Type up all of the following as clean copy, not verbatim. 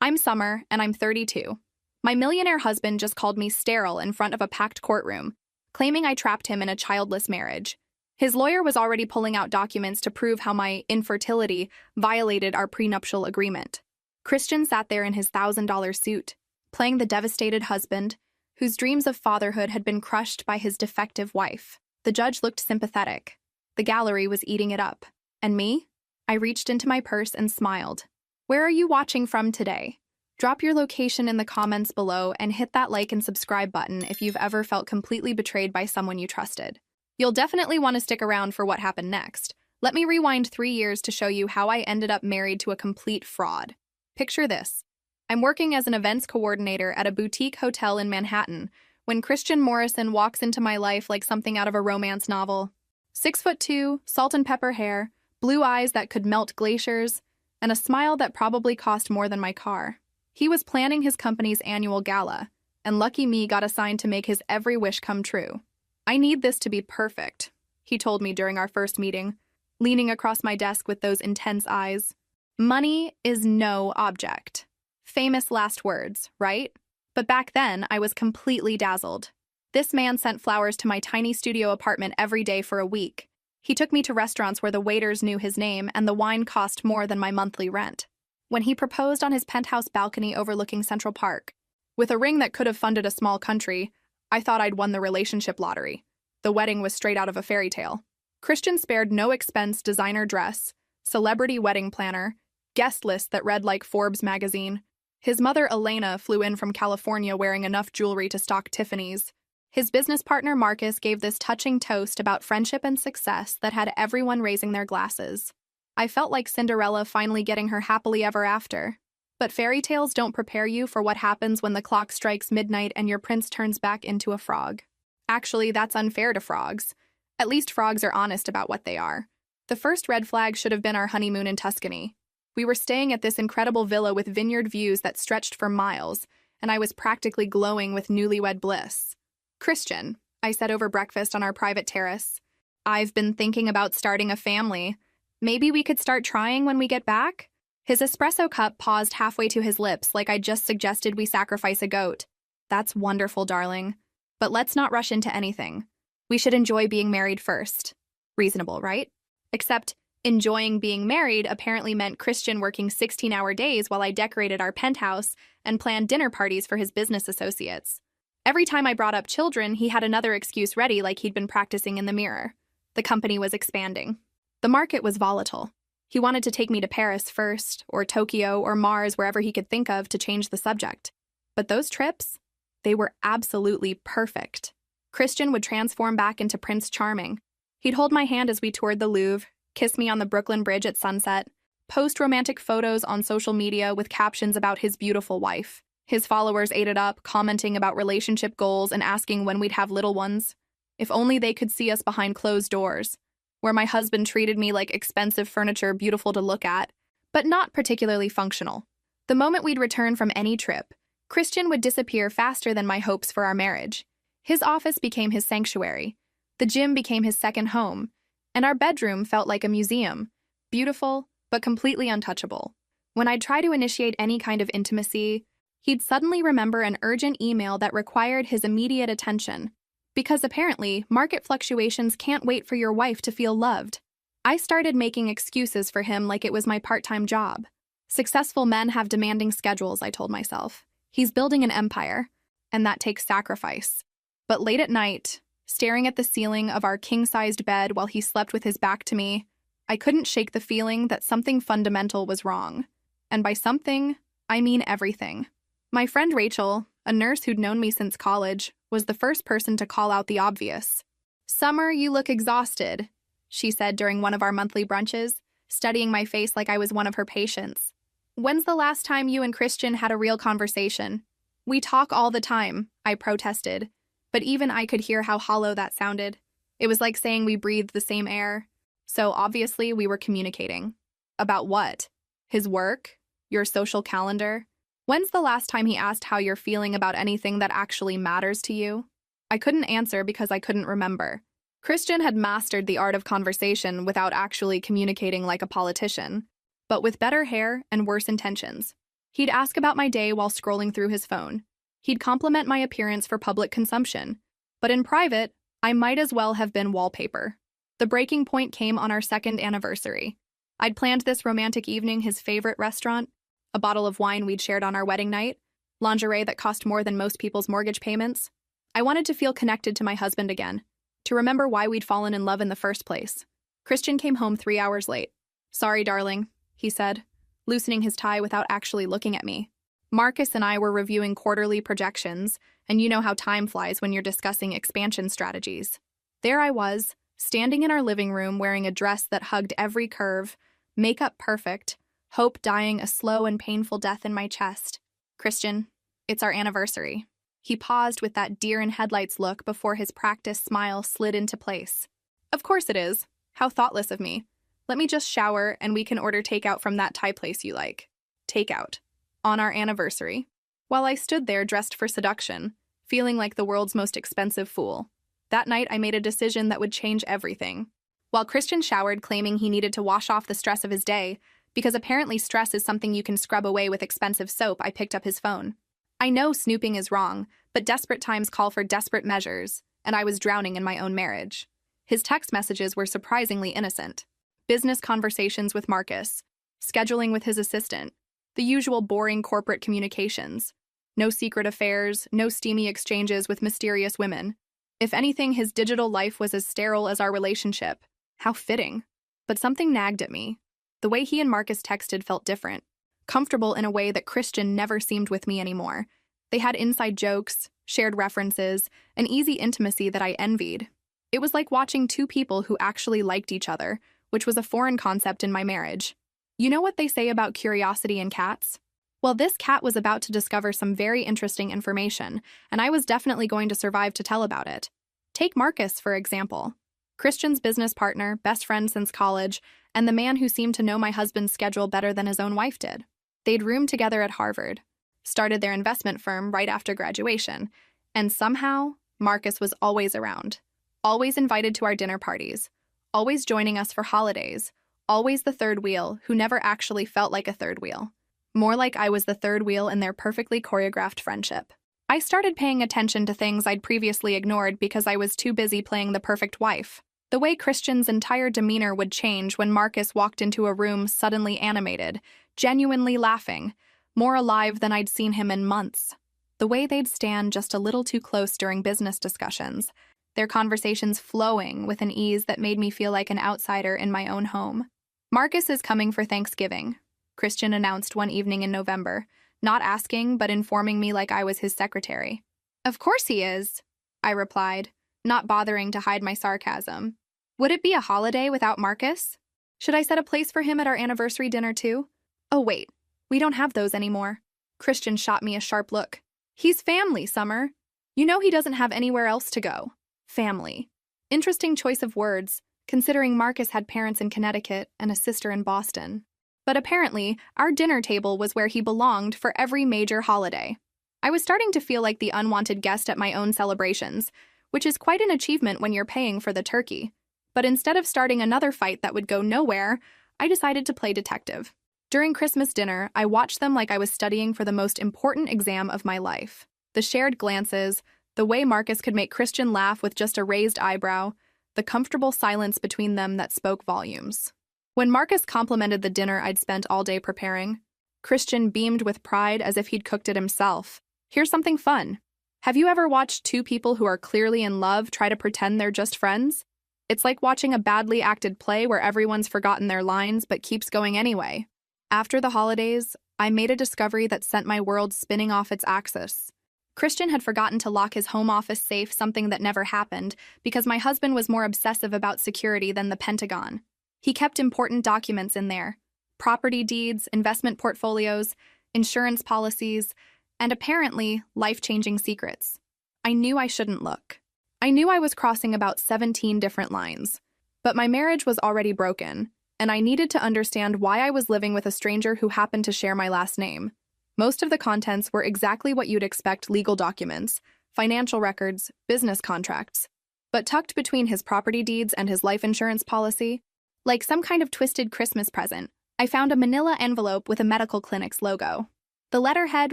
I'm Summer, and I'm 32. My millionaire husband just called me sterile in front of a packed courtroom, claiming I trapped him in a childless marriage. His lawyer was already pulling out documents to prove how my infertility violated our prenuptial agreement. Christian sat there in his $1,000 suit, playing the devastated husband, whose dreams of fatherhood had been crushed by his defective wife. The judge looked sympathetic. The gallery was eating it up. And me? I reached into my purse and smiled. Where are you watching from today? Drop your location in the comments below and hit that like and subscribe button if you've ever felt completely betrayed by someone you trusted. You'll definitely want to stick around for what happened next. Let me rewind 3 years to show you how I ended up married to a complete fraud. Picture this. I'm working as an events coordinator at a boutique hotel in Manhattan when Christian Morrison walks into my life like something out of a romance novel. 6'2", salt and pepper hair, blue eyes that could melt glaciers, and a smile that probably cost more than my car. He was planning his company's annual gala, and lucky me got assigned to make his every wish come true. I need this to be perfect, he told me during our first meeting, leaning across my desk with those intense eyes. Money is no object. Famous last words, right? But back then, I was completely dazzled. This man sent flowers to my tiny studio apartment every day for a week. He took me to restaurants where the waiters knew his name and the wine cost more than my monthly rent. When he proposed on his penthouse balcony overlooking Central Park, with a ring that could have funded a small country, I thought I'd won the relationship lottery. The wedding was straight out of a fairy tale. Christian spared no expense designer dress, celebrity wedding planner, guest list that read like Forbes magazine. His mother, Elena, flew in from California wearing enough jewelry to stock Tiffany's. His business partner, Marcus, gave this touching toast about friendship and success that had everyone raising their glasses. I felt like Cinderella finally getting her happily ever after. But fairy tales don't prepare you for what happens when the clock strikes midnight and your prince turns back into a frog. Actually, that's unfair to frogs. At least frogs are honest about what they are. The first red flag should have been our honeymoon in Tuscany. We were staying at this incredible villa with vineyard views that stretched for miles, and I was practically glowing with newlywed bliss. Christian, I said over breakfast on our private terrace, I've been thinking about starting a family. Maybe we could start trying when we get back? His espresso cup paused halfway to his lips like I just suggested we sacrifice a goat. That's wonderful, darling. But let's not rush into anything. We should enjoy being married first. Reasonable, right? Except enjoying being married apparently meant Christian working 16-hour days while I decorated our penthouse and planned dinner parties for his business associates. Every time I brought up children, he had another excuse ready like he'd been practicing in the mirror. The company was expanding. The market was volatile. He wanted to take me to Paris first, or Tokyo, or Mars, wherever he could think of to change the subject. But those trips, they were absolutely perfect. Christian would transform back into Prince Charming. He'd hold my hand as we toured the Louvre, kiss me on the Brooklyn Bridge at sunset, post romantic photos on social media with captions about his beautiful wife. His followers ate it up, commenting about relationship goals and asking when we'd have little ones. If only they could see us behind closed doors, where my husband treated me like expensive furniture beautiful to look at, but not particularly functional. The moment we'd return from any trip, Christian would disappear faster than my hopes for our marriage. His office became his sanctuary, the gym became his second home, and our bedroom felt like a museum, beautiful, but completely untouchable. When I'd try to initiate any kind of intimacy, he'd suddenly remember an urgent email that required his immediate attention. Because apparently, market fluctuations can't wait for your wife to feel loved. I started making excuses for him like it was my part-time job. Successful men have demanding schedules, I told myself. He's building an empire, and that takes sacrifice. But late at night, staring at the ceiling of our king-sized bed while he slept with his back to me, I couldn't shake the feeling that something fundamental was wrong. And by something, I mean everything. My friend Rachel, a nurse who'd known me since college, was the first person to call out the obvious. "Summer, you look exhausted," she said during one of our monthly brunches, studying my face like I was one of her patients. "When's the last time you and Christian had a real conversation?" "We talk all the time," I protested, but even I could hear how hollow that sounded. It was like saying we breathed the same air. So obviously we were communicating. About what? His work? Your social calendar? When's the last time he asked how you're feeling about anything that actually matters to you? I couldn't answer because I couldn't remember. Christian had mastered the art of conversation without actually communicating like a politician, but with better hair and worse intentions. He'd ask about my day while scrolling through his phone. He'd compliment my appearance for public consumption. But in private, I might as well have been wallpaper. The breaking point came on our second anniversary. I'd planned this romantic evening, his favorite restaurant, a bottle of wine we'd shared on our wedding night, lingerie that cost more than most people's mortgage payments. I wanted to feel connected to my husband again, to remember why we'd fallen in love in the first place. Christian came home 3 hours late. "Sorry, darling," he said, loosening his tie without actually looking at me. Marcus and I were reviewing quarterly projections, and you know how time flies when you're discussing expansion strategies. There I was, standing in our living room wearing a dress that hugged every curve, makeup perfect, hope dying a slow and painful death in my chest. "Christian, it's our anniversary." He paused with that deer-in-headlights look before his practiced smile slid into place. "Of course it is. How thoughtless of me. Let me just shower and we can order takeout from that Thai place you like." Takeout. On our anniversary. While I stood there dressed for seduction, feeling like the world's most expensive fool. That night I made a decision that would change everything. While Christian showered claiming he needed to wash off the stress of his day, because apparently stress is something you can scrub away with expensive soap, I picked up his phone. I know snooping is wrong, but desperate times call for desperate measures, and I was drowning in my own marriage. His text messages were surprisingly innocent. Business conversations with Marcus, scheduling with his assistant, the usual boring corporate communications. No secret affairs, no steamy exchanges with mysterious women. If anything, his digital life was as sterile as our relationship. How fitting. But something nagged at me. The way he and Marcus texted felt different. Comfortable in a way that Christian never seemed with me anymore. They had inside jokes, shared references, an easy intimacy that I envied. It was like watching two people who actually liked each other, which was a foreign concept in my marriage. You know what they say about curiosity in cats? Well, this cat was about to discover some very interesting information, and I was definitely going to survive to tell about it. Take Marcus, for example. Christian's business partner, best friend since college, and the man who seemed to know my husband's schedule better than his own wife did. They'd roomed together at Harvard, started their investment firm right after graduation, and somehow, Marcus was always around. Always invited to our dinner parties, always joining us for holidays, always the third wheel who never actually felt like a third wheel. More like I was the third wheel in their perfectly choreographed friendship. I started paying attention to things I'd previously ignored because I was too busy playing the perfect wife. The way Christian's entire demeanor would change when Marcus walked into a room suddenly animated, genuinely laughing, more alive than I'd seen him in months. The way they'd stand just a little too close during business discussions, their conversations flowing with an ease that made me feel like an outsider in my own home. "Marcus is coming for Thanksgiving," Christian announced one evening in November, not asking but informing me like I was his secretary. "Of course he is," I replied, not bothering to hide my sarcasm. Would it be a holiday without Marcus? Should I set a place for him at our anniversary dinner too? Oh wait, we don't have those anymore. Christian shot me a sharp look. "He's family, Summer. You know he doesn't have anywhere else to go." Family. Interesting choice of words, considering Marcus had parents in Connecticut and a sister in Boston. But apparently, our dinner table was where he belonged for every major holiday. I was starting to feel like the unwanted guest at my own celebrations, which is quite an achievement when you're paying for the turkey. But instead of starting another fight that would go nowhere, I decided to play detective. During Christmas dinner, I watched them like I was studying for the most important exam of my life. The shared glances, the way Marcus could make Christian laugh with just a raised eyebrow, the comfortable silence between them that spoke volumes. When Marcus complimented the dinner I'd spent all day preparing, Christian beamed with pride as if he'd cooked it himself. Here's something fun. Have you ever watched two people who are clearly in love try to pretend they're just friends? It's like watching a badly acted play where everyone's forgotten their lines but keeps going anyway. After the holidays, I made a discovery that sent my world spinning off its axis. Christian had forgotten to lock his home office safe, something that never happened, because my husband was more obsessive about security than the Pentagon. He kept important documents in there: property deeds, investment portfolios, insurance policies, and apparently life-changing secrets. I knew I shouldn't look. I knew I was crossing about 17 different lines. But my marriage was already broken, and I needed to understand why I was living with a stranger who happened to share my last name. Most of the contents were exactly what you'd expect: legal documents, financial records, business contracts. But tucked between his property deeds and his life insurance policy, like some kind of twisted Christmas present, I found a manila envelope with a medical clinic's logo. The letterhead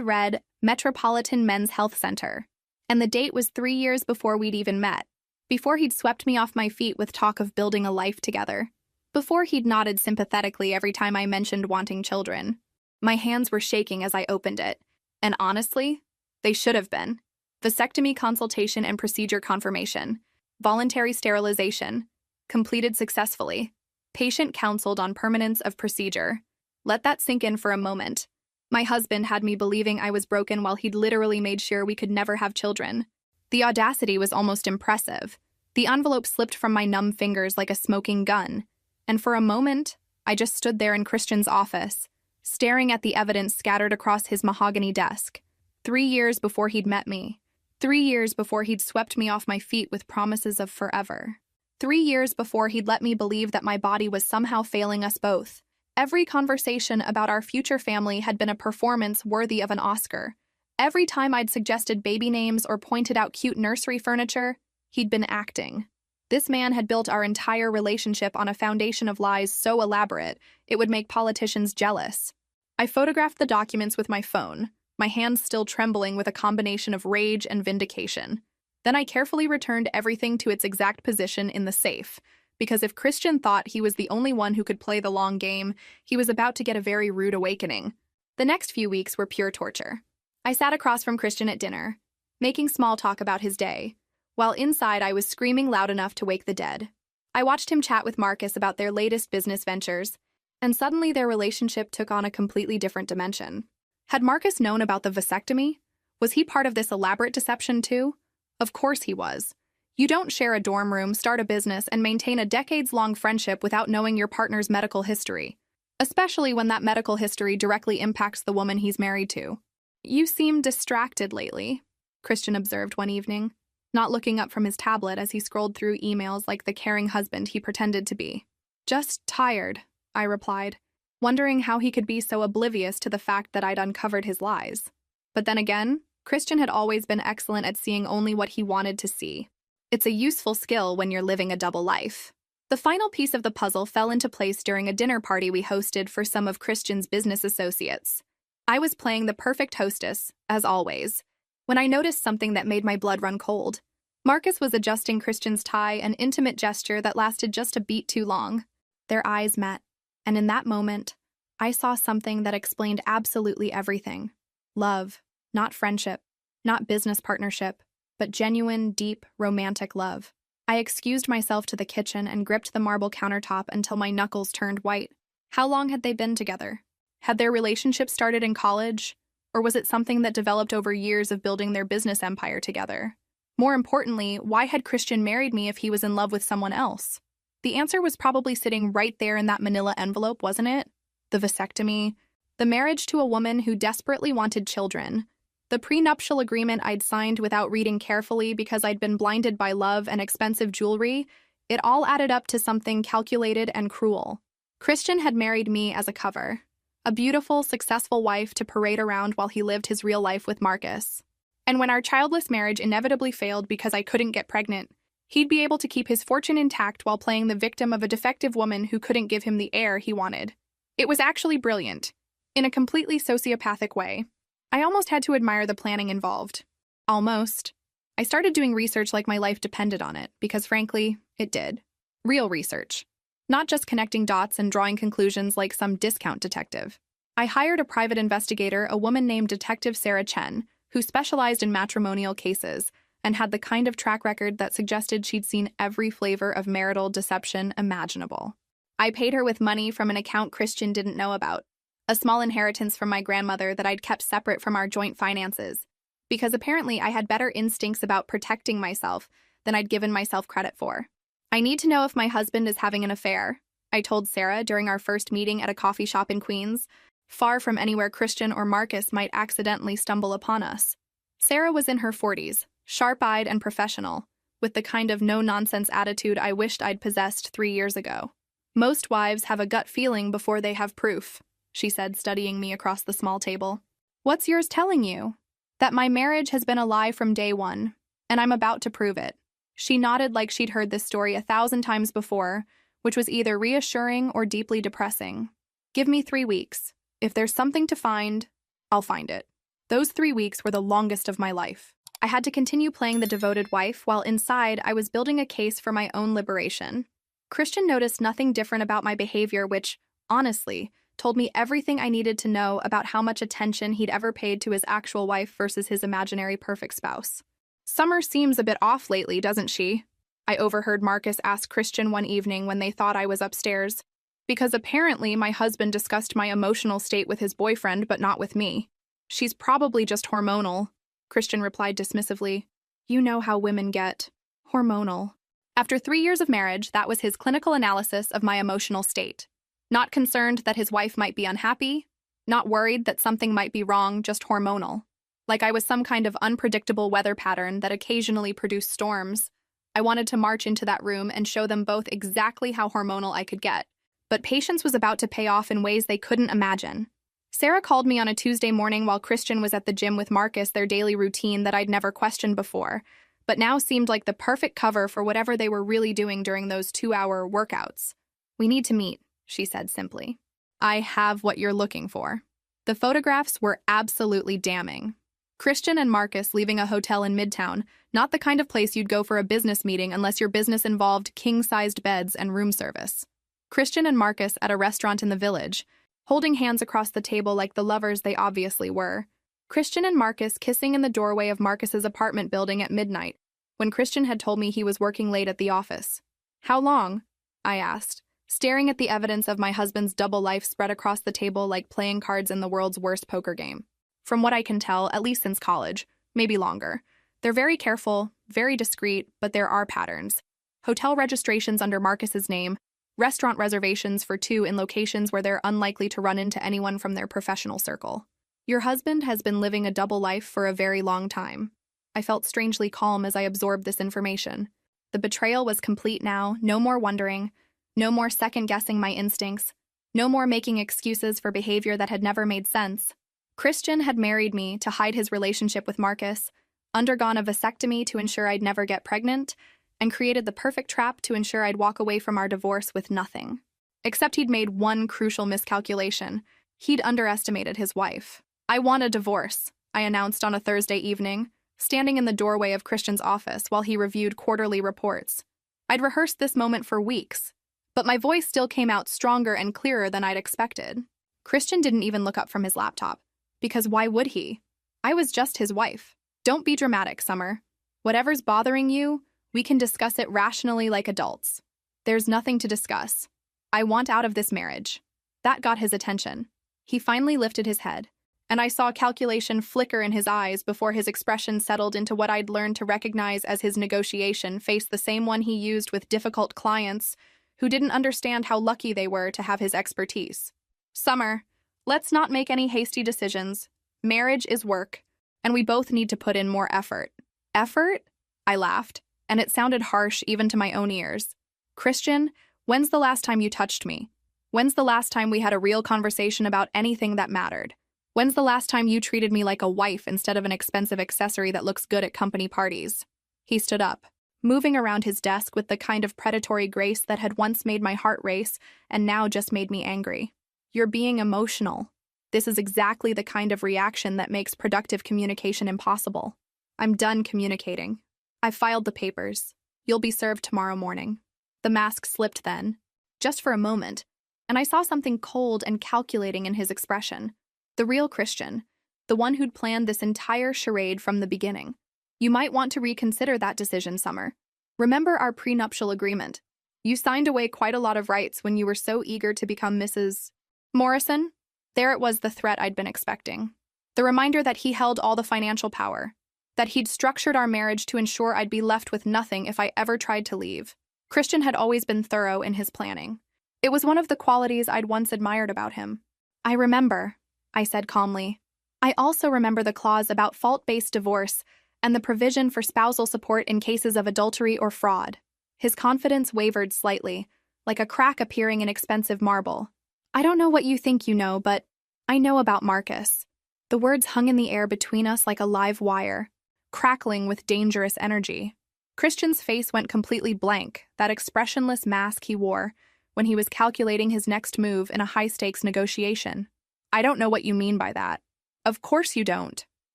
read Metropolitan Men's Health Center, and the date was 3 years before we'd even met, before he'd swept me off my feet with talk of building a life together, before he'd nodded sympathetically every time I mentioned wanting children. My hands were shaking as I opened it, and honestly, they should have been. Vasectomy consultation and procedure confirmation. Voluntary sterilization. Completed successfully. Patient counseled on permanence of procedure. Let that sink in for a moment. My husband had me believing I was broken while he'd literally made sure we could never have children. The audacity was almost impressive. The envelope slipped from my numb fingers like a smoking gun, and for a moment, I just stood there in Christian's office, staring at the evidence scattered across his mahogany desk. 3 years before he'd met me. 3 years before he'd swept me off my feet with promises of forever. 3 years before he'd let me believe that my body was somehow failing us both. Every conversation about our future family had been a performance worthy of an Oscar. Every time I'd suggested baby names or pointed out cute nursery furniture, he'd been acting. This man had built our entire relationship on a foundation of lies so elaborate it would make politicians jealous. I photographed the documents with my phone, my hands still trembling with a combination of rage and vindication. Then I carefully returned everything to its exact position in the safe, because if Christian thought he was the only one who could play the long game, he was about to get a very rude awakening. The next few weeks were pure torture. I sat across from Christian at dinner, making small talk about his day, while inside I was screaming loud enough to wake the dead. I watched him chat with Marcus about their latest business ventures, and suddenly their relationship took on a completely different dimension. Had Marcus known about the vasectomy? Was he part of this elaborate deception too? Of course he was. You don't share a dorm room, start a business, and maintain a decades-long friendship without knowing your partner's medical history, especially when that medical history directly impacts the woman he's married to. "You seem distracted lately," Christian observed one evening, not looking up from his tablet as he scrolled through emails like the caring husband he pretended to be. "Just tired," I replied, wondering how he could be so oblivious to the fact that I'd uncovered his lies. But then again, Christian had always been excellent at seeing only what he wanted to see. It's a useful skill when you're living a double life. The final piece of the puzzle fell into place during a dinner party we hosted for some of Christian's business associates. I was playing the perfect hostess, as always, when I noticed something that made my blood run cold. Marcus was adjusting Christian's tie, an intimate gesture that lasted just a beat too long. Their eyes met, and in that moment, I saw something that explained absolutely everything. Love, not friendship, not business partnership, but genuine, deep, romantic love. I excused myself to the kitchen and gripped the marble countertop until my knuckles turned white. How long had they been together? Had their relationship started in college? Or was it something that developed over years of building their business empire together? More importantly, why had Christian married me if he was in love with someone else? The answer was probably sitting right there in that manila envelope, wasn't it? The vasectomy, the marriage to a woman who desperately wanted children, the prenuptial agreement I'd signed without reading carefully because I'd been blinded by love and expensive jewelry, it all added up to something calculated and cruel. Christian had married me as a cover, a beautiful, successful wife to parade around while he lived his real life with Marcus. And when our childless marriage inevitably failed because I couldn't get pregnant, he'd be able to keep his fortune intact while playing the victim of a defective woman who couldn't give him the heir he wanted. It was actually brilliant, in a completely sociopathic way. I almost had to admire the planning involved. Almost. I started doing research like my life depended on it, because frankly, it did. Real research. Not just connecting dots and drawing conclusions like some discount detective. I hired a private investigator, a woman named Detective Sarah Chen, who specialized in matrimonial cases and had the kind of track record that suggested she'd seen every flavor of marital deception imaginable. I paid her with money from an account Christian didn't know about, a small inheritance from my grandmother that I'd kept separate from our joint finances, because apparently I had better instincts about protecting myself than I'd given myself credit for. "I need to know if my husband is having an affair," I told Sarah during our first meeting at a coffee shop in Queens, far from anywhere Christian or Marcus might accidentally stumble upon us. Sarah was in her 40s, sharp-eyed and professional, with the kind of no-nonsense attitude I wished I'd possessed 3 years ago. "Most wives have a gut feeling before they have proof," she said, studying me across the small table. "What's yours telling you?" "That my marriage has been a lie from day one, and I'm about to prove it." She nodded like she'd heard this story 1,000 times before, which was either reassuring or deeply depressing. "Give me 3 weeks. If there's something to find, I'll find it. Those 3 weeks were the longest of my life. I had to continue playing the devoted wife while inside I was building a case for my own liberation. Christian noticed nothing different about my behavior, which, honestly, told me everything I needed to know about how much attention he'd ever paid to his actual wife versus his imaginary perfect spouse. Summer seems a bit off lately, doesn't she? I overheard Marcus ask Christian one evening when they thought I was upstairs, because apparently my husband discussed my emotional state with his boyfriend but not with me. She's probably just hormonal, Christian replied dismissively. You know how women get. Hormonal. After 3 years of marriage, that was his clinical analysis of my emotional state. Not concerned that his wife might be unhappy, not worried that something might be wrong, just hormonal. Like I was some kind of unpredictable weather pattern that occasionally produced storms. I wanted to march into that room and show them both exactly how hormonal I could get. But patience was about to pay off in ways they couldn't imagine. Sarah called me on a Tuesday morning while Christian was at the gym with Marcus, their daily routine that I'd never questioned before, but now seemed like the perfect cover for whatever they were really doing during those 2-hour workouts. We need to meet, she said simply. I have what you're looking for. The photographs were absolutely damning. Christian and Marcus leaving a hotel in Midtown, not the kind of place you'd go for a business meeting unless your business involved king-sized beds and room service. Christian and Marcus at a restaurant in the Village, holding hands across the table like the lovers they obviously were. Christian and Marcus kissing in the doorway of Marcus's apartment building at midnight, when Christian had told me he was working late at the office. How long? I asked, staring at the evidence of my husband's double life spread across the table like playing cards in the world's worst poker game. From what I can tell, at least since college, maybe longer. They're very careful, very discreet, but there are patterns. Hotel registrations under Marcus's name, restaurant reservations for 2 in locations where they're unlikely to run into anyone from their professional circle. Your husband has been living a double life for a very long time. I felt strangely calm as I absorbed this information. The betrayal was complete now, no more wondering, no more second-guessing my instincts, no more making excuses for behavior that had never made sense. Christian had married me to hide his relationship with Marcus, undergone a vasectomy to ensure I'd never get pregnant, and created the perfect trap to ensure I'd walk away from our divorce with nothing. Except he'd made one crucial miscalculation. He'd underestimated his wife. I want a divorce, I announced on a Thursday evening, standing in the doorway of Christian's office while he reviewed quarterly reports. I'd rehearsed this moment for weeks, but my voice still came out stronger and clearer than I'd expected. Christian didn't even look up from his laptop, because why would he? I was just his wife. Don't be dramatic, Summer. Whatever's bothering you, we can discuss it rationally like adults. There's nothing to discuss. I want out of this marriage. That got his attention. He finally lifted his head, and I saw calculation flicker in his eyes before his expression settled into what I'd learned to recognize as his negotiation face, the same one he used with difficult clients who didn't understand how lucky they were to have his expertise. Summer, let's not make any hasty decisions. Marriage is work, and we both need to put in more effort. Effort? I laughed, and it sounded harsh even to my own ears. Christian, when's the last time you touched me? When's the last time we had a real conversation about anything that mattered? When's the last time you treated me like a wife instead of an expensive accessory that looks good at company parties? He stood up, moving around his desk with the kind of predatory grace that had once made my heart race and now just made me angry. You're being emotional. This is exactly the kind of reaction that makes productive communication impossible. I'm done communicating. I've filed the papers. You'll be served tomorrow morning. The mask slipped then, just for a moment, and I saw something cold and calculating in his expression. The real Christian, the one who'd planned this entire charade from the beginning. You might want to reconsider that decision, Summer. Remember our prenuptial agreement. You signed away quite a lot of rights when you were so eager to become Mrs. Morrison. There it was, the threat I'd been expecting. The reminder that he held all the financial power, that he'd structured our marriage to ensure I'd be left with nothing if I ever tried to leave. Christian had always been thorough in his planning. It was one of the qualities I'd once admired about him. I remember, I said calmly. I also remember the clause about fault-based divorce and the provision for spousal support in cases of adultery or fraud. His confidence wavered slightly, like a crack appearing in expensive marble. I don't know what you think you know, but I know about Marcus. The words hung in the air between us like a live wire, crackling with dangerous energy. Christian's face went completely blank, that expressionless mask he wore when he was calculating his next move in a high-stakes negotiation. I don't know what you mean by that. Of course you don't.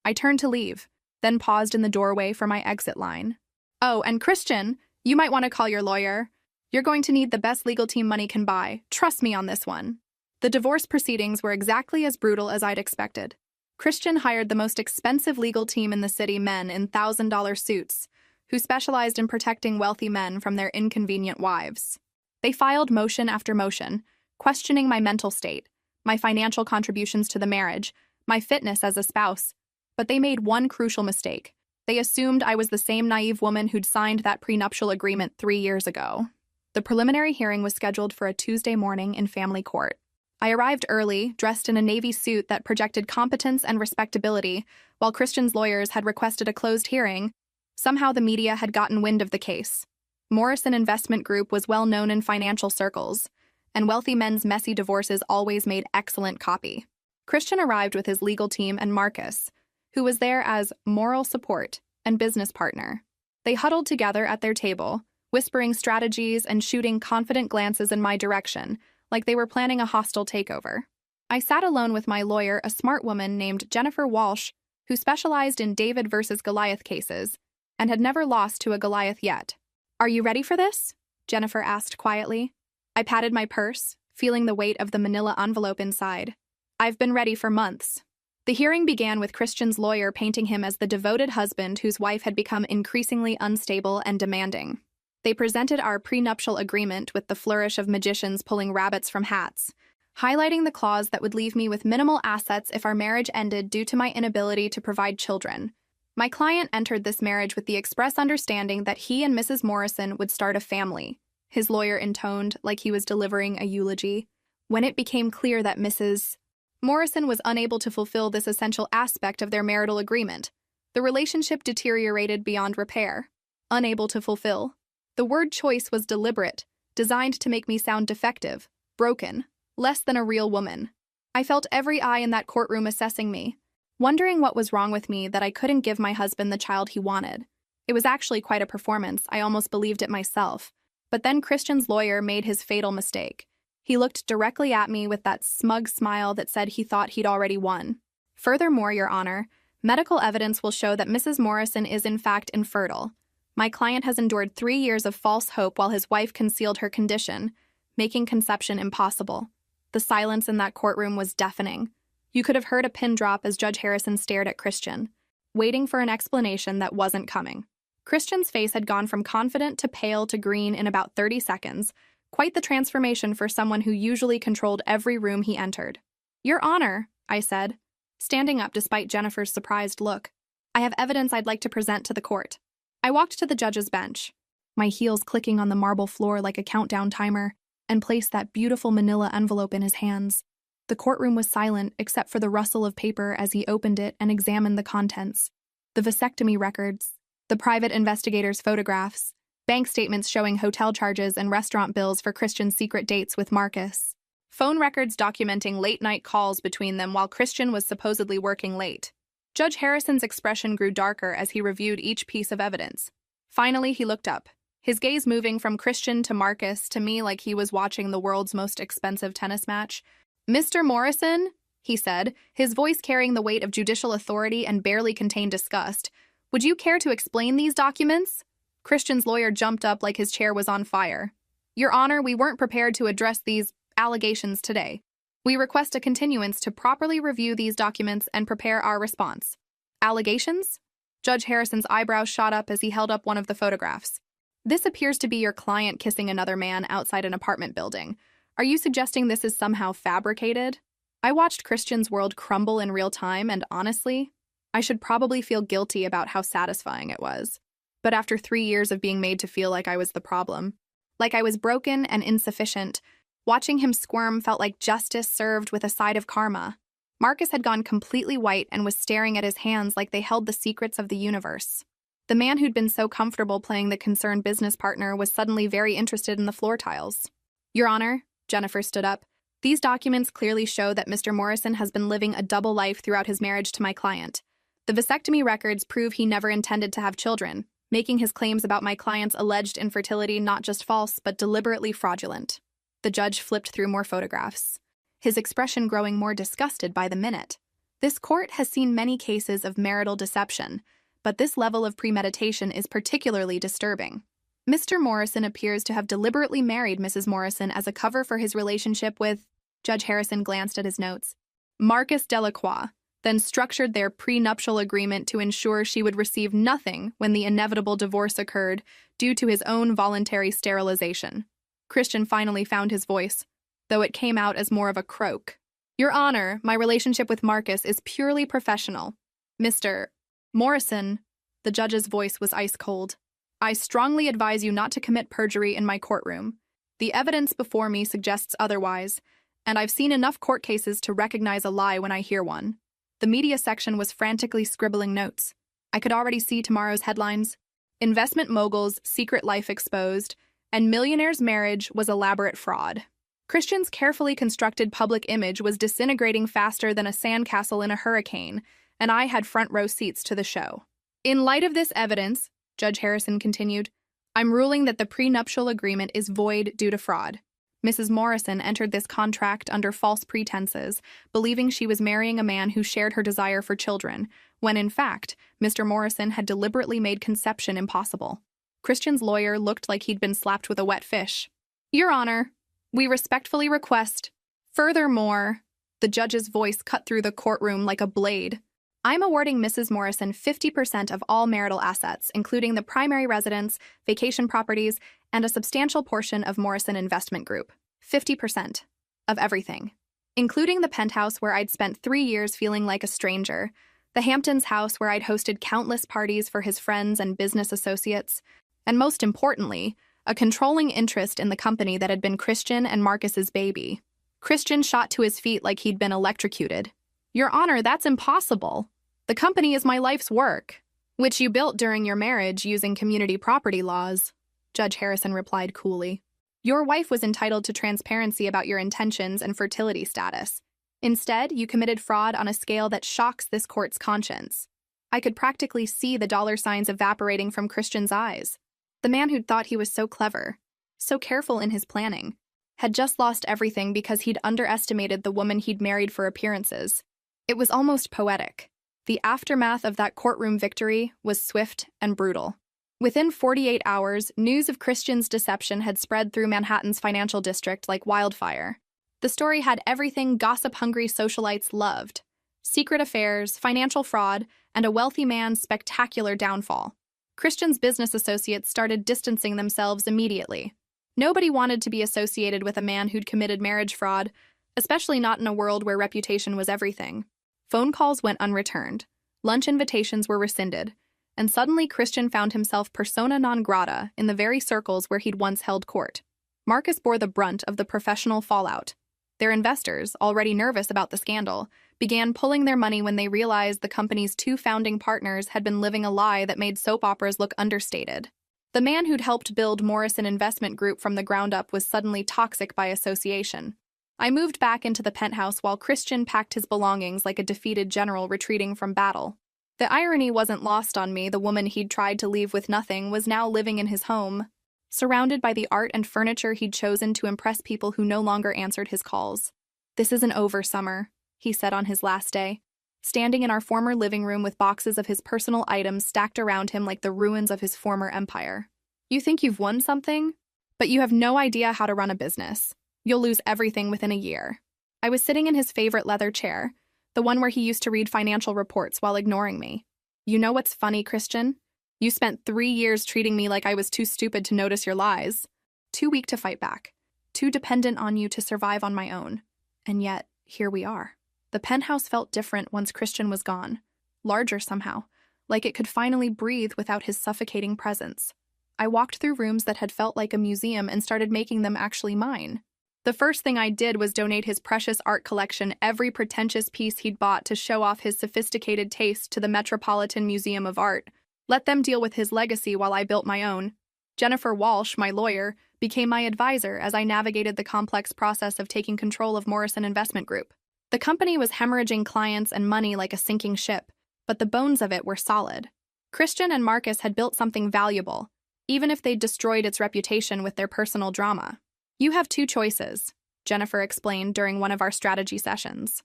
I turned to leave, then paused in the doorway for my exit line. Oh, and Christian, you might want to call your lawyer. You're going to need the best legal team money can buy. Trust me on this one. The divorce proceedings were exactly as brutal as I'd expected. Christian hired the most expensive legal team in the city, men in $1,000 suits, who specialized in protecting wealthy men from their inconvenient wives. They filed motion after motion, questioning my mental state, my financial contributions to the marriage, my fitness as a spouse. But they made one crucial mistake. They assumed I was the same naive woman who'd signed that prenuptial agreement 3 years ago. The preliminary hearing was scheduled for a Tuesday morning in family court. I arrived early, dressed in a navy suit that projected competence and respectability, while Christian's lawyers had requested a closed hearing. Somehow the media had gotten wind of the case. Morrison Investment Group was well known in financial circles, and wealthy men's messy divorces always made excellent copy. Christian arrived with his legal team and Marcus, who was there as moral support and business partner. They huddled together at their table, whispering strategies and shooting confident glances in my direction, like they were planning a hostile takeover. I sat alone with my lawyer, a smart woman named Jennifer Walsh, who specialized in David versus Goliath cases and had never lost to a Goliath yet. "Are you ready for this?" Jennifer asked quietly. I patted my purse, feeling the weight of the manila envelope inside. "I've been ready for months." The hearing began with Christian's lawyer painting him as the devoted husband whose wife had become increasingly unstable and demanding. They presented our prenuptial agreement with the flourish of magicians pulling rabbits from hats, highlighting the clause that would leave me with minimal assets if our marriage ended due to my inability to provide children. My client entered this marriage with the express understanding that he and Mrs. Morrison would start a family, his lawyer intoned like he was delivering a eulogy. When it became clear that Mrs. Morrison was unable to fulfill this essential aspect of their marital agreement, the relationship deteriorated beyond repair. Unable to fulfill. The word choice was deliberate, designed to make me sound defective, broken, less than a real woman. I felt every eye in that courtroom assessing me, wondering what was wrong with me that I couldn't give my husband the child he wanted. It was actually quite a performance, I almost believed it myself. But then Christian's lawyer made his fatal mistake. He looked directly at me with that smug smile that said he thought he'd already won. "Furthermore, Your Honor, medical evidence will show that Mrs. Morrison is in fact infertile. My client has endured 3 years of false hope while his wife concealed her condition, making conception impossible." The silence in that courtroom was deafening. You could have heard a pin drop as Judge Harrison stared at Christian, waiting for an explanation that wasn't coming. Christian's face had gone from confident to pale to green in about 30 seconds, quite the transformation for someone who usually controlled every room he entered. "Your Honor," I said, standing up despite Jennifer's surprised look, "I have evidence I'd like to present to the court." I walked to the judge's bench, my heels clicking on the marble floor like a countdown timer, and placed that beautiful manila envelope in his hands. The courtroom was silent except for the rustle of paper as he opened it and examined the contents. The vasectomy records, the private investigator's photographs, bank statements showing hotel charges and restaurant bills for Christian's secret dates with Marcus, phone records documenting late-night calls between them while Christian was supposedly working late. Judge Harrison's expression grew darker as he reviewed each piece of evidence. Finally, he looked up, his gaze moving from Christian to Marcus to me like he was watching the world's most expensive tennis match. "Mr. Morrison," he said, his voice carrying the weight of judicial authority and barely contained disgust, "would you care to explain these documents?" Christian's lawyer jumped up like his chair was on fire. "Your Honor, we weren't prepared to address these allegations today. We request a continuance to properly review these documents and prepare our response." "Allegations?" Judge Harrison's eyebrows shot up as he held up one of the photographs. "This appears to be your client kissing another man outside an apartment building. Are you suggesting this is somehow fabricated?" I watched Christian's world crumble in real time, and honestly, I should probably feel guilty about how satisfying it was. But after 3 years of being made to feel like I was the problem, like I was broken and insufficient, watching him squirm felt like justice served with a side of karma. Marcus had gone completely white and was staring at his hands like they held the secrets of the universe. The man who'd been so comfortable playing the concerned business partner was suddenly very interested in the floor tiles. "Your Honor," Jennifer stood up, "these documents clearly show that Mr. Morrison has been living a double life throughout his marriage to my client. The vasectomy records prove he never intended to have children, making his claims about my client's alleged infertility not just false but deliberately fraudulent." The judge flipped through more photographs, his expression growing more disgusted by the minute. This court has seen many cases of marital deception, but this level of premeditation is particularly disturbing. Mr. Morrison appears to have deliberately married Mrs. Morrison as a cover for his relationship with, Judge Harrison glanced at his notes, Marcus Delacroix, then structured their prenuptial agreement to ensure she would receive nothing when the inevitable divorce occurred due to his own voluntary sterilization. Christian finally found his voice, though it came out as more of a croak. Your Honor, my relationship with Marcus is purely professional. Mr. Morrison, the judge's voice was ice cold. I strongly advise you not to commit perjury in my courtroom. The evidence before me suggests otherwise, and I've seen enough court cases to recognize a lie when I hear one. The media section was frantically scribbling notes. I could already see tomorrow's headlines. Investment mogul's secret life exposed, and Millionaire's marriage was elaborate fraud. Christian's carefully constructed public image was disintegrating faster than a sandcastle in a hurricane, and I had front row seats to the show. In light of this evidence, Judge Harrison continued, I'm ruling that the prenuptial agreement is void due to fraud. Mrs. Morrison entered this contract under false pretenses, believing she was marrying a man who shared her desire for children, when in fact, Mr. Morrison had deliberately made conception impossible. Christian's lawyer looked like he'd been slapped with a wet fish. Your Honor, we respectfully request. Furthermore, the judge's voice cut through the courtroom like a blade. I'm awarding Mrs. Morrison 50% of all marital assets, including the primary residence, vacation properties, and a substantial portion of Morrison Investment Group. 50% of everything, including the penthouse where I'd spent 3 years feeling like a stranger, the Hamptons house where I'd hosted countless parties for his friends and business associates, and most importantly, a controlling interest in the company that had been Christian and Marcus's baby. Christian shot to his feet like he'd been electrocuted. Your Honor, that's impossible. The company is my life's work, which you built during your marriage using community property laws, Judge Harrison replied coolly. Your wife was entitled to transparency about your intentions and fertility status. Instead, you committed fraud on a scale that shocks this court's conscience. I could practically see the dollar signs evaporating from Christian's eyes. The man who'd thought he was so clever, so careful in his planning, had just lost everything because he'd underestimated the woman he'd married for appearances. It was almost poetic. The aftermath of that courtroom victory was swift and brutal. Within 48 hours, news of Christian's deception had spread through Manhattan's financial district like wildfire. The story had everything gossip-hungry socialites loved: secret affairs, financial fraud, and a wealthy man's spectacular downfall. Christian's business associates started distancing themselves immediately. Nobody wanted to be associated with a man who'd committed marriage fraud, especially not in a world where reputation was everything. Phone calls went unreturned, lunch invitations were rescinded, and suddenly Christian found himself persona non grata in the very circles where he'd once held court. Marcus bore the brunt of the professional fallout. Their investors, already nervous about the scandal, began pulling their money when they realized the company's 2 founding partners had been living a lie that made soap operas look understated. The man who'd helped build Morrison Investment Group from the ground up was suddenly toxic by association. I moved back into the penthouse while Christian packed his belongings like a defeated general retreating from battle. The irony wasn't lost on me. The woman he'd tried to leave with nothing was now living in his home, surrounded by the art and furniture he'd chosen to impress people who no longer answered his calls. This isn't over, Summer, he said on his last day, standing in our former living room with boxes of his personal items stacked around him like the ruins of his former empire. You think you've won something? But you have no idea how to run a business. You'll lose everything within a year. I was sitting in his favorite leather chair, the one where he used to read financial reports while ignoring me. You know what's funny, Christian? You spent 3 years treating me like I was too stupid to notice your lies, too weak to fight back, too dependent on you to survive on my own. And yet, here we are. The penthouse felt different once Christian was gone, larger somehow, like it could finally breathe without his suffocating presence. I walked through rooms that had felt like a museum and started making them actually mine. The first thing I did was donate his precious art collection, every pretentious piece he'd bought, to show off his sophisticated taste to the Metropolitan Museum of Art. Let them deal with his legacy while I built my own. Jennifer Walsh, my lawyer, became my advisor as I navigated the complex process of taking control of Morrison Investment Group. The company was hemorrhaging clients and money like a sinking ship, but the bones of it were solid. Christian and Marcus had built something valuable, even if they'd destroyed its reputation with their personal drama. You have 2 choices, Jennifer explained during one of our strategy sessions.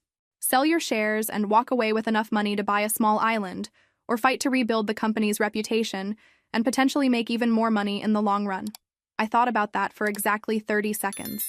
Sell your shares and walk away with enough money to buy a small island, or fight to rebuild the company's reputation and potentially make even more money in the long run. I thought about that for exactly 30 seconds.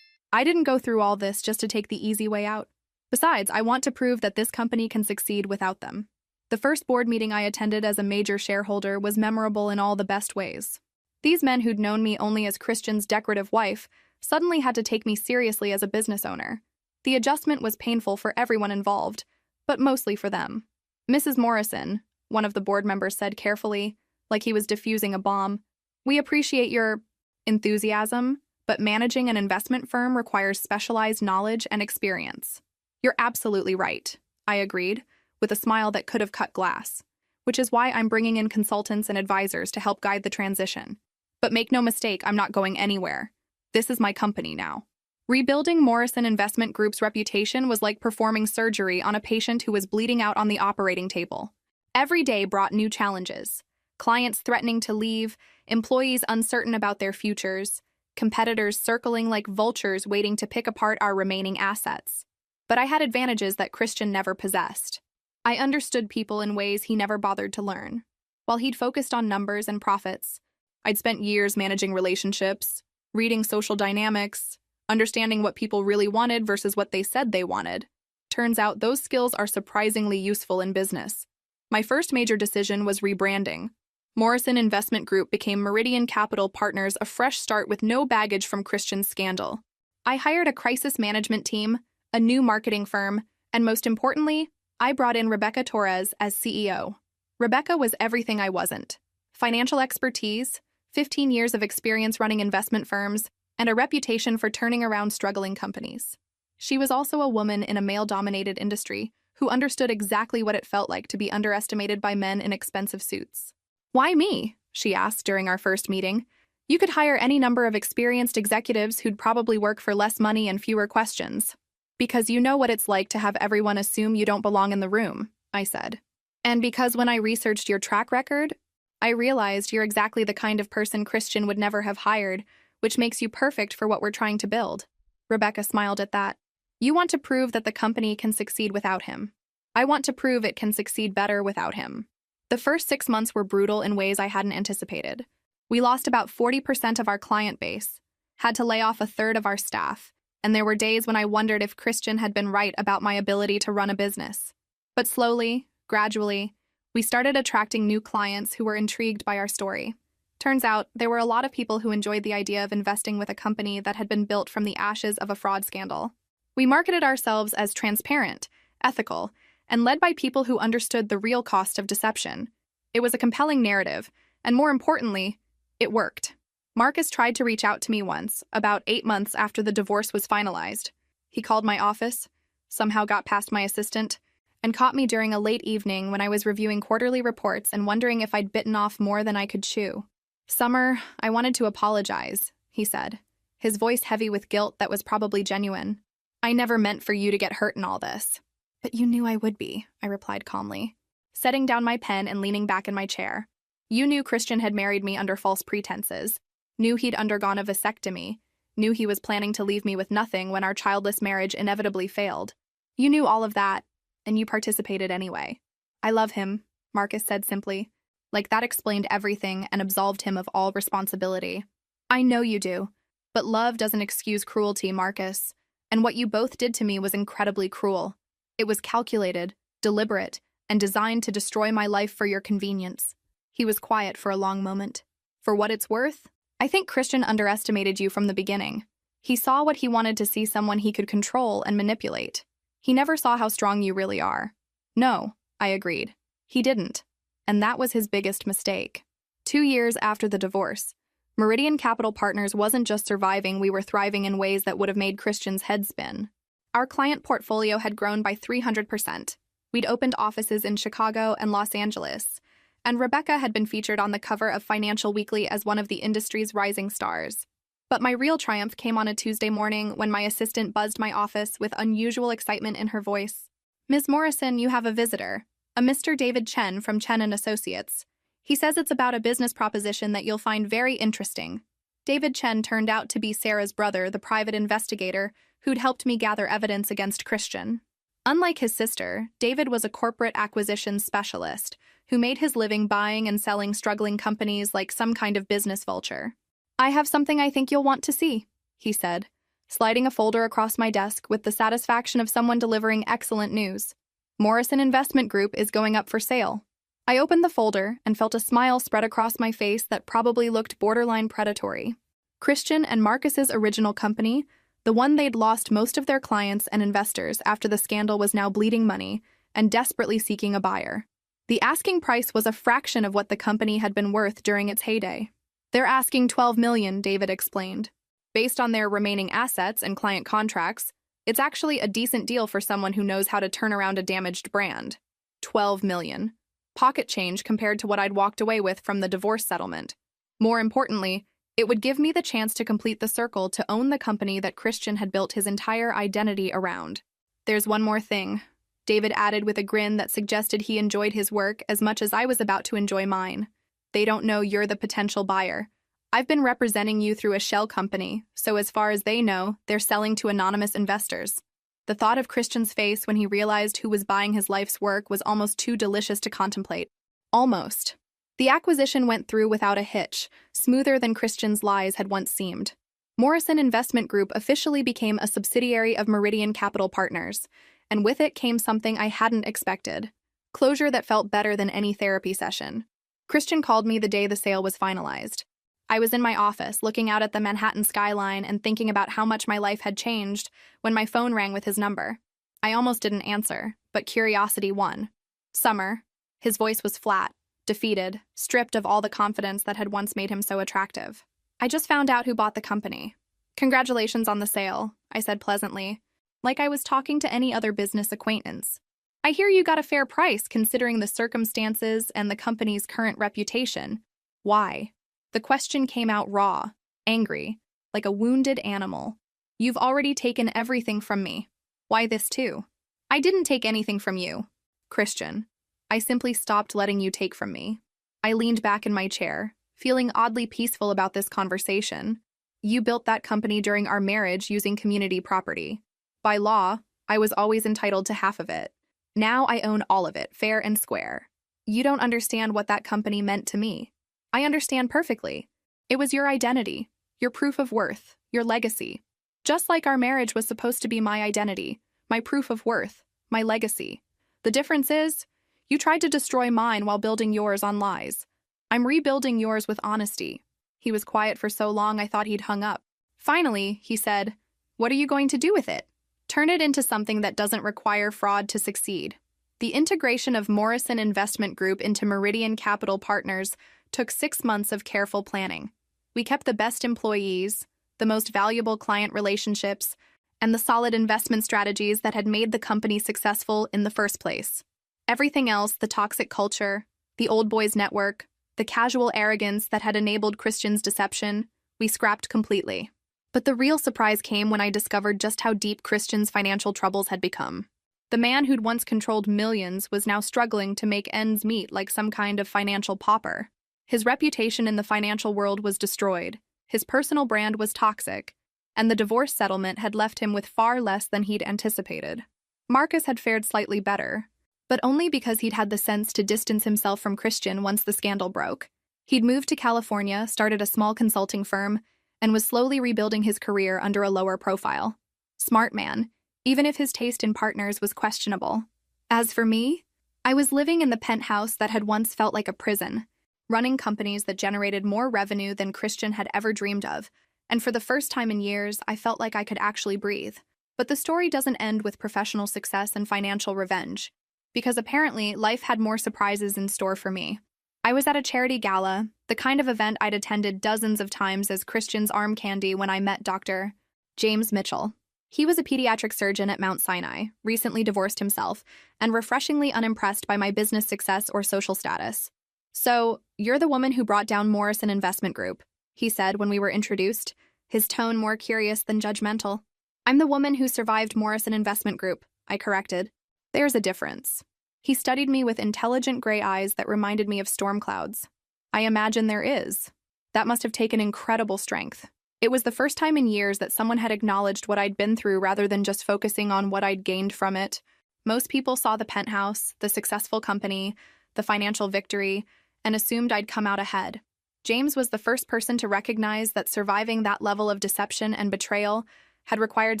I didn't go through all this just to take the easy way out. Besides, I want to prove that this company can succeed without them. The first board meeting I attended as a major shareholder was memorable in all the best ways. These men who'd known me only as Christian's decorative wife suddenly had to take me seriously as a business owner. The adjustment was painful for everyone involved, but mostly for them. Mrs. Morrison, one of the board members said carefully, like he was diffusing a bomb, "We appreciate your enthusiasm, but managing an investment firm requires specialized knowledge and experience." "You're absolutely right," I agreed, with a smile that could have cut glass, "which is why I'm bringing in consultants and advisors to help guide the transition. But make no mistake, I'm not going anywhere. This is my company now." Rebuilding Morrison Investment Group's reputation was like performing surgery on a patient who was bleeding out on the operating table. Every day brought new challenges: clients threatening to leave, employees uncertain about their futures, competitors circling like vultures waiting to pick apart our remaining assets. But I had advantages that Christian never possessed. I understood people in ways he never bothered to learn. While he'd focused on numbers and profits, I'd spent years managing relationships, reading social dynamics, understanding what people really wanted versus what they said they wanted. Turns out those skills are surprisingly useful in business. My first major decision was rebranding. Morrison Investment Group became Meridian Capital Partners, a fresh start with no baggage from Christian's scandal. I hired a crisis management team, a new marketing firm, and most importantly, I brought in Rebecca Torres as CEO. Rebecca was everything I wasn't: financial expertise, 15 years of experience running investment firms, and a reputation for turning around struggling companies. She was also a woman in a male-dominated industry who understood exactly what it felt like to be underestimated by men in expensive suits. "Why me?" she asked during our first meeting. "You could hire any number of experienced executives who'd probably work for less money and fewer questions." "Because you know what it's like to have everyone assume you don't belong in the room," I said. "And because when I researched your track record, I realized you're exactly the kind of person Christian would never have hired, which makes you perfect for what we're trying to build." Rebecca smiled at that. "You want to prove that the company can succeed without him. I want to prove it can succeed better without him." The first 6 months were brutal in ways I hadn't anticipated. We lost about 40% of our client base, had to lay off a third of our staff, and there were days when I wondered if Christian had been right about my ability to run a business. But slowly, gradually, we started attracting new clients who were intrigued by our story. Turns out, there were a lot of people who enjoyed the idea of investing with a company that had been built from the ashes of a fraud scandal. We marketed ourselves as transparent, ethical, and led by people who understood the real cost of deception. It was a compelling narrative, and more importantly, it worked. Marcus tried to reach out to me once, about 8 months after the divorce was finalized. He called my office, somehow got past my assistant, and caught me during a late evening when I was reviewing quarterly reports and wondering if I'd bitten off more than I could chew. "Summer, I wanted to apologize," he said, his voice heavy with guilt that was probably genuine. "I never meant for you to get hurt in all this." "But you knew I would be," I replied calmly, setting down my pen and leaning back in my chair. "You knew Christian had married me under false pretenses, knew he'd undergone a vasectomy, knew he was planning to leave me with nothing when our childless marriage inevitably failed. You knew all of that, and you participated anyway." "I love him," Marcus said simply. Like that explained everything and absolved him of all responsibility. "I know you do, but love doesn't excuse cruelty, Marcus, and what you both did to me was incredibly cruel. It was calculated, deliberate, and designed to destroy my life for your convenience." He was quiet for a long moment. "For what it's worth, I think Christian underestimated you from the beginning. He saw what he wanted to see: someone he could control and manipulate. He never saw how strong you really are." "No," I agreed. "He didn't. And that was his biggest mistake." 2 years after the divorce, Meridian Capital Partners wasn't just surviving, we were thriving in ways that would have made Christian's head spin. Our client portfolio had grown by 300%. We'd opened offices in Chicago and Los Angeles, and Rebecca had been featured on the cover of Financial Weekly as one of the industry's rising stars. But my real triumph came on a Tuesday morning when my assistant buzzed my office with unusual excitement in her voice. "Ms. Morrison, you have a visitor, a Mr. David Chen from Chen & Associates. He says it's about a business proposition that you'll find very interesting." David Chen turned out to be Sarah's brother, the private investigator who'd helped me gather evidence against Christian. Unlike his sister, David was a corporate acquisitions specialist who made his living buying and selling struggling companies like some kind of business vulture. "I have something I think you'll want to see," he said, sliding a folder across my desk with the satisfaction of someone delivering excellent news. "Morrison Investment Group is going up for sale." I opened the folder and felt a smile spread across my face that probably looked borderline predatory. Christian and Marcus's original company, the one they'd lost most of their clients and investors after the scandal, was now bleeding money and desperately seeking a buyer. The asking price was a fraction of what the company had been worth during its heyday. "They're asking $12 million, David explained. "Based on their remaining assets and client contracts, it's actually a decent deal for someone who knows how to turn around a damaged brand. $12 million. Pocket change compared to what I'd walked away with from the divorce settlement. More importantly, it would give me the chance to complete the circle to own the company that Christian had built his entire identity around. There's one more thing," David added with a grin that suggested he enjoyed his work as much as I was about to enjoy mine. "They don't know you're the potential buyer. I've been representing you through a shell company, so as far as they know, they're selling to anonymous investors." The thought of Christian's face when he realized who was buying his life's work was almost too delicious to contemplate. Almost. The acquisition went through without a hitch, smoother than Christian's lies had once seemed. Morrison Investment Group officially became a subsidiary of Meridian Capital Partners, and with it came something I hadn't expected. Closure that felt better than any therapy session. Christian called me the day the sale was finalized. I was in my office, looking out at the Manhattan skyline and thinking about how much my life had changed when my phone rang with his number. I almost didn't answer, but curiosity won. "Summer." His voice was flat, defeated, stripped of all the confidence that had once made him so attractive. "I just found out who bought the company." "Congratulations on the sale," I said pleasantly, like I was talking to any other business acquaintance. "I hear you got a fair price considering the circumstances and the company's current reputation. Why?" The question came out raw, angry, like a wounded animal. "You've already taken everything from me. Why this too?" "I didn't take anything from you, Christian. I simply stopped letting you take from me." I leaned back in my chair, feeling oddly peaceful about this conversation. "You built that company during our marriage using community property. By law, I was always entitled to half of it. Now I own all of it, fair and square. You don't understand what that company meant to me. I understand perfectly. It was your identity, your proof of worth, your legacy. Just like our marriage was supposed to be my identity, my proof of worth, my legacy. The difference is, you tried to destroy mine while building yours on lies. I'm rebuilding yours with honesty." He was quiet for so long I thought he'd hung up. Finally, he said, "What are you going to do with it?" "Turn it into something that doesn't require fraud to succeed." The integration of Morrison Investment Group into Meridian Capital Partners took 6 months of careful planning. We kept the best employees, the most valuable client relationships, and the solid investment strategies that had made the company successful in the first place. Everything else, the toxic culture, the old boys network, the casual arrogance that had enabled Christian's deception, we scrapped completely. But the real surprise came when I discovered just how deep Christian's financial troubles had become. The man who'd once controlled millions was now struggling to make ends meet like some kind of financial pauper. His reputation in the financial world was destroyed, his personal brand was toxic, and the divorce settlement had left him with far less than he'd anticipated. Marcus had fared slightly better, but only because he'd had the sense to distance himself from Christian once the scandal broke. He'd moved to California, started a small consulting firm, and was slowly rebuilding his career under a lower profile. Smart man, even if his taste in partners was questionable. As for me, I was living in the penthouse that had once felt like a prison, running companies that generated more revenue than Christian had ever dreamed of, and for the first time in years, I felt like I could actually breathe. But the story doesn't end with professional success and financial revenge, because apparently life had more surprises in store for me. I was at a charity gala, the kind of event I'd attended dozens of times as Christian's arm candy when I met Dr. James Mitchell. He was a pediatric surgeon at Mount Sinai, recently divorced himself, and refreshingly unimpressed by my business success or social status. "So, you're the woman who brought down Morrison Investment Group," he said when we were introduced, his tone more curious than judgmental. "I'm the woman who survived Morrison Investment Group," I corrected. "There's a difference." He studied me with intelligent gray eyes that reminded me of storm clouds. "I imagine there is." That must have taken incredible strength. It was the first time in years that someone had acknowledged what I'd been through rather than just focusing on what I'd gained from it. Most people saw the penthouse, the successful company, the financial victory, and assumed I'd come out ahead. James was the first person to recognize that surviving that level of deception and betrayal had required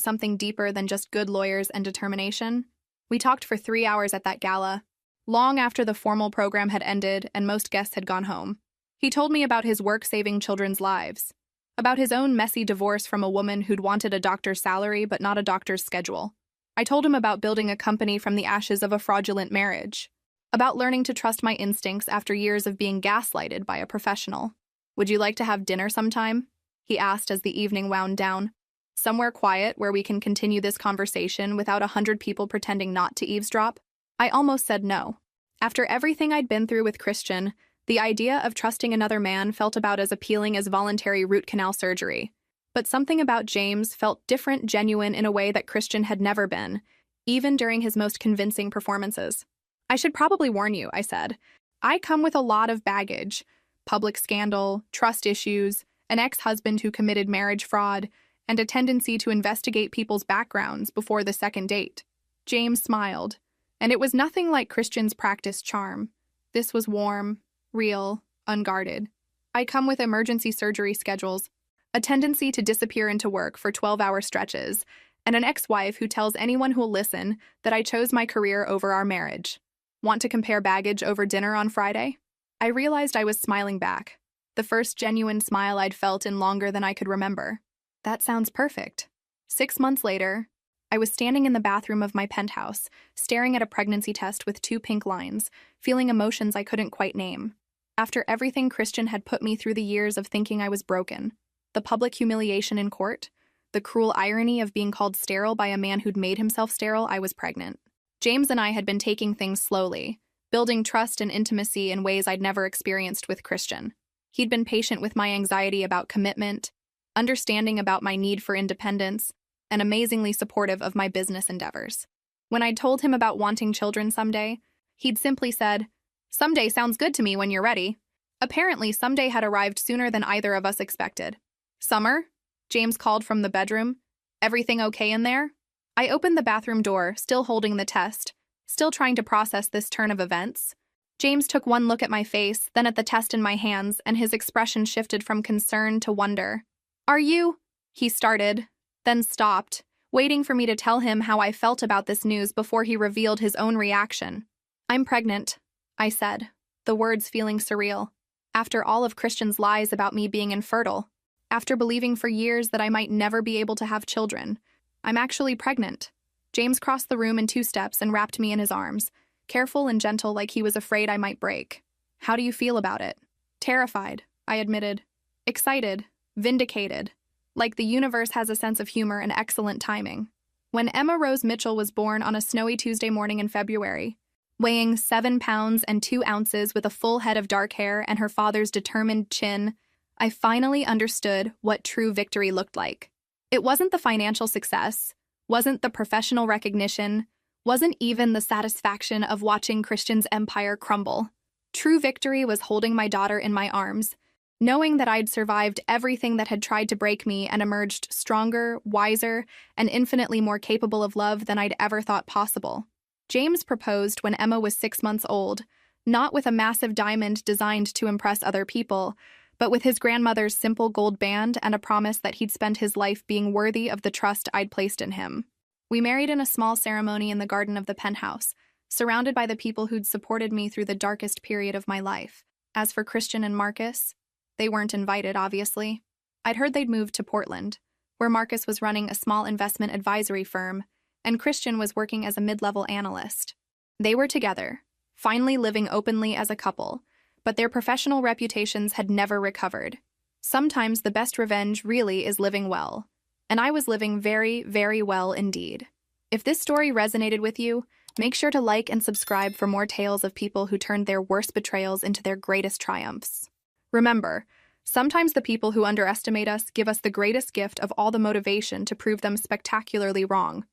something deeper than just good lawyers and determination. We talked for 3 hours at that gala, long after the formal program had ended and most guests had gone home. He told me about his work saving children's lives, about his own messy divorce from a woman who'd wanted a doctor's salary but not a doctor's schedule. I told him about building a company from the ashes of a fraudulent marriage, about learning to trust my instincts after years of being gaslighted by a professional. "Would you like to have dinner sometime?" he asked as the evening wound down. "Somewhere quiet where we can continue this conversation without 100 people pretending not to eavesdrop?" I almost said no. After everything I'd been through with Christian, the idea of trusting another man felt about as appealing as voluntary root canal surgery. But something about James felt different, genuine in a way that Christian had never been, even during his most convincing performances. "I should probably warn you," I said. "I come with a lot of baggage. Public scandal, trust issues, an ex-husband who committed marriage fraud, and a tendency to investigate people's backgrounds before the second date." James smiled, and it was nothing like Christian's practiced charm. This was warm, real, unguarded. "I come with emergency surgery schedules, a tendency to disappear into work for 12-hour stretches, and an ex-wife who tells anyone who'll listen that I chose my career over our marriage. Want to compare baggage over dinner on Friday?" I realized I was smiling back, the first genuine smile I'd felt in longer than I could remember. That sounds perfect. 6 months later, I was standing in the bathroom of my penthouse, staring at a pregnancy test with 2 pink lines, feeling emotions I couldn't quite name. After everything Christian had put me through the years of thinking I was broken, the public humiliation in court, the cruel irony of being called sterile by a man who'd made himself sterile, I was pregnant. James and I had been taking things slowly, building trust and intimacy in ways I'd never experienced with Christian. He'd been patient with my anxiety about commitment, understanding about my need for independence, and amazingly supportive of my business endeavors. When I'd told him about wanting children someday, he'd simply said, "Someday sounds good to me when you're ready." Apparently, someday had arrived sooner than either of us expected. "Summer?" James called from the bedroom. "Everything okay in there?" I opened the bathroom door, still holding the test, still trying to process this turn of events. James took one look at my face, then at the test in my hands, and his expression shifted from concern to wonder. "Are you?" he started, then stopped, waiting for me to tell him how I felt about this news before he revealed his own reaction. "I'm pregnant," I said, the words feeling surreal. After all of Christian's lies about me being infertile, after believing for years that I might never be able to have children, I'm actually pregnant. James crossed the room in 2 steps and wrapped me in his arms, careful and gentle like he was afraid I might break. "How do you feel about it?" "Terrified," I admitted. "Excited, vindicated. Like the universe has a sense of humor and excellent timing." When Emma Rose Mitchell was born on a snowy Tuesday morning in February, weighing 7 pounds and 2 ounces with a full head of dark hair and her father's determined chin, I finally understood what true victory looked like. It wasn't the financial success, wasn't the professional recognition, wasn't even the satisfaction of watching Christian's empire crumble. True victory was holding my daughter in my arms, knowing that I'd survived everything that had tried to break me and emerged stronger, wiser, and infinitely more capable of love than I'd ever thought possible. James proposed when Emma was 6 months old, not with a massive diamond designed to impress other people, but with his grandmother's simple gold band and a promise that he'd spend his life being worthy of the trust I'd placed in him. We married in a small ceremony in the garden of the penthouse, surrounded by the people who'd supported me through the darkest period of my life. As for Christian and Marcus, they weren't invited, obviously. I'd heard they'd moved to Portland, where Marcus was running a small investment advisory firm, and Christian was working as a mid-level analyst. They were together, finally living openly as a couple, but their professional reputations had never recovered. Sometimes the best revenge really is living well, and I was living very, very well indeed. If this story resonated with you, make sure to like and subscribe for more tales of people who turned their worst betrayals into their greatest triumphs. Remember, sometimes the people who underestimate us give us the greatest gift of all the motivation to prove them spectacularly wrong.